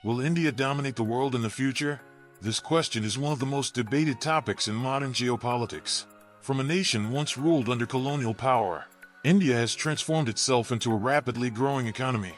Will India dominate the world in the future? This question is one of the most debated topics in modern geopolitics. From a nation once ruled under colonial power, India has transformed itself into a rapidly growing economy,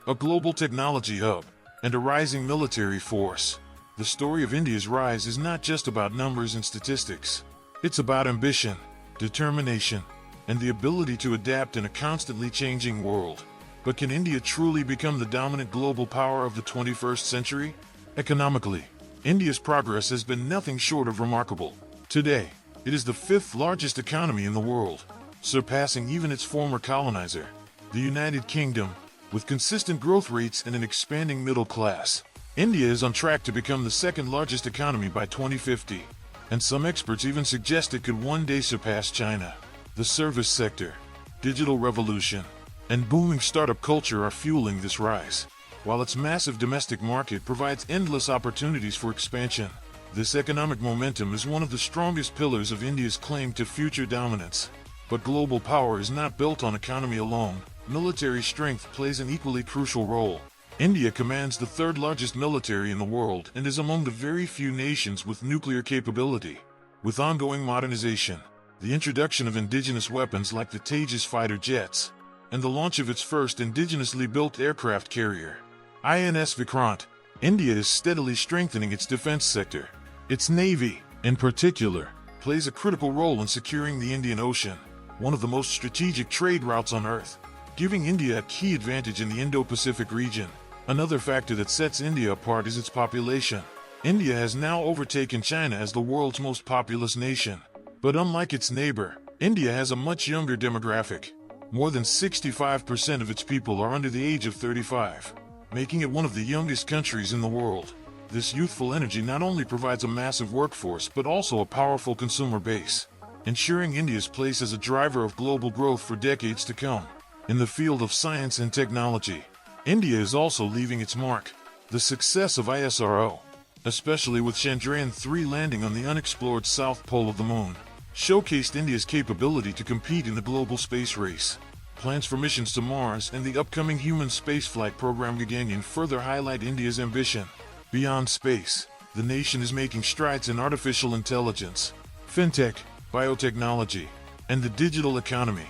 a global technology hub, and a rising military force. The story of India's rise is not just about numbers and statistics. It's about ambition, determination, and the ability to adapt in a constantly changing world. But can India truly become the dominant global power of the 21st century? Economically, India's progress has been nothing short of remarkable. Today, it is the fifth largest economy in the world, surpassing even its former colonizer, the United Kingdom. With consistent growth rates and an expanding middle class, India is on track to become the second largest economy by 2050, and some experts even suggest it could one day surpass China. The service sector, digital revolution, and booming startup culture are fueling this rise. While its massive domestic market provides endless opportunities for expansion, this economic momentum is one of the strongest pillars of India's claim to future dominance. But global power is not built on economy alone. Military strength plays an equally crucial role. India commands the third largest military in the world and is among the very few nations with nuclear capability. With ongoing modernization, the introduction of indigenous weapons like the Tejas fighter jets, and the launch of its first indigenously built aircraft carrier, INS Vikrant, India is steadily strengthening its defense sector. Its navy, in particular, plays a critical role in securing the Indian Ocean, one of the most strategic trade routes on Earth, giving India a key advantage in the Indo-Pacific region. Another factor that sets India apart is its population. India has now overtaken China as the world's most populous nation. But unlike its neighbor, India has a much younger demographic. More than 65% of its people are under the age of 35, making it one of the youngest countries in the world. This youthful energy not only provides a massive workforce but also a powerful consumer base, ensuring India's place as a driver of global growth for decades to come. In the field of science and technology, India is also leaving its mark. The success of ISRO, especially with Chandrayaan-3 landing on the unexplored south pole of the moon, showcased India's capability to compete in the global space race. Plans for missions to Mars and the upcoming human spaceflight program Gaganyaan further highlight India's ambition. Beyond space, the nation is making strides in artificial intelligence, fintech, biotechnology, and the digital economy,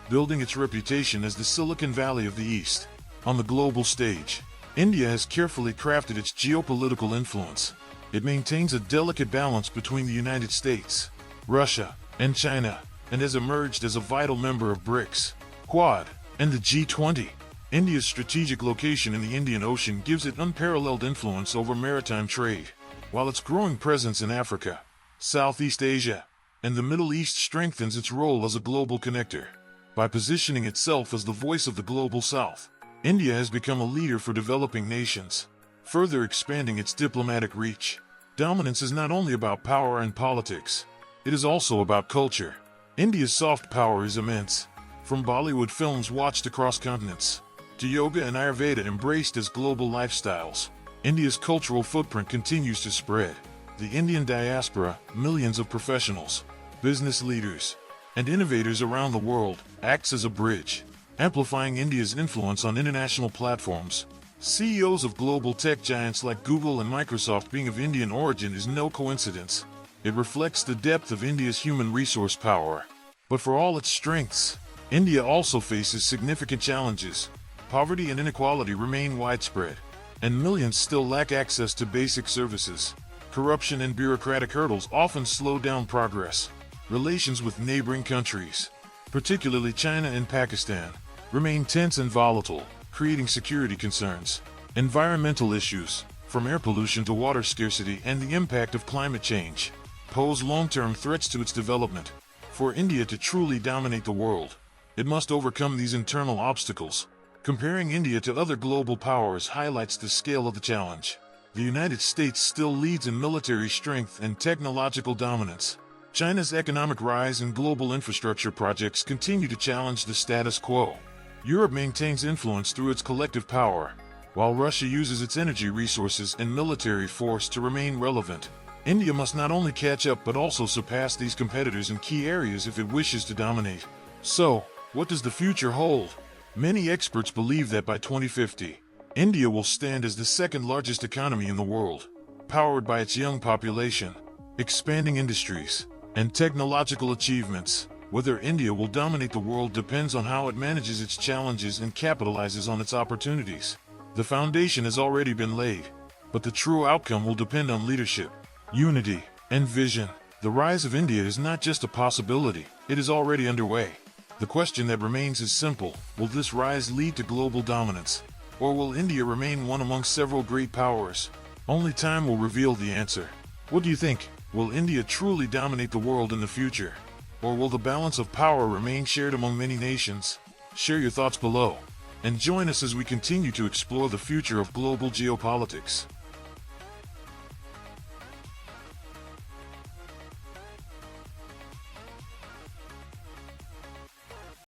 building its reputation as the Silicon Valley of the East. On the global stage, India has carefully crafted its geopolitical influence. It maintains a delicate balance between the United States, Russia, and China, and has emerged as a vital member of BRICS, Quad, and the G20. India's strategic location in the Indian Ocean gives it unparalleled influence over maritime trade, while its growing presence in Africa, Southeast Asia, and the Middle East strengthens its role as a global connector. By positioning itself as the voice of the global South, India has become a leader for developing nations, further expanding its diplomatic reach. Dominance is not only about power and politics, it is also about culture. India's soft power is immense, from Bollywood films watched across continents, to yoga and Ayurveda embraced as global lifestyles. India's cultural footprint continues to spread. The Indian diaspora, millions of professionals, business leaders, and innovators around the world, acts as a bridge, amplifying India's influence on international platforms. CEOs of global tech giants like Google and Microsoft being of Indian origin is no coincidence. It reflects the depth of India's human resource power. But for all its strengths, India also faces significant challenges. Poverty and inequality remain widespread, and millions still lack access to basic services. Corruption and bureaucratic hurdles often slow down progress. Relations with neighboring countries, particularly China and Pakistan, remain tense and volatile, creating security concerns. Environmental issues, from air pollution to water scarcity and the impact of climate change, pose long-term threats to its development. For India to truly dominate the world, it must overcome these internal obstacles. Comparing India to other global powers highlights the scale of the challenge. The United States still leads in military strength and technological dominance. China's economic rise and global infrastructure projects continue to challenge the status quo. Europe maintains influence through its collective power, while Russia uses its energy resources and military force to remain relevant. India must not only catch up but also surpass these competitors in key areas if it wishes to dominate. So, what does the future hold? Many experts believe that by 2050, India will stand as the second largest economy in the world, powered by its young population, expanding industries, and technological achievements. Whether India will dominate the world depends on how it manages its challenges and capitalizes on its opportunities. The foundation has already been laid, but the true outcome will depend on leadership, unity, and vision. The rise of India is not just a possibility, it is already underway. The question that remains is simple: will this rise lead to global dominance? Or will India remain one among several great powers? Only time will reveal the answer. What do you think? Will India truly dominate the world in the future? Or will the balance of power remain shared among many nations? Share your thoughts below, and join us as we continue to explore the future of global geopolitics.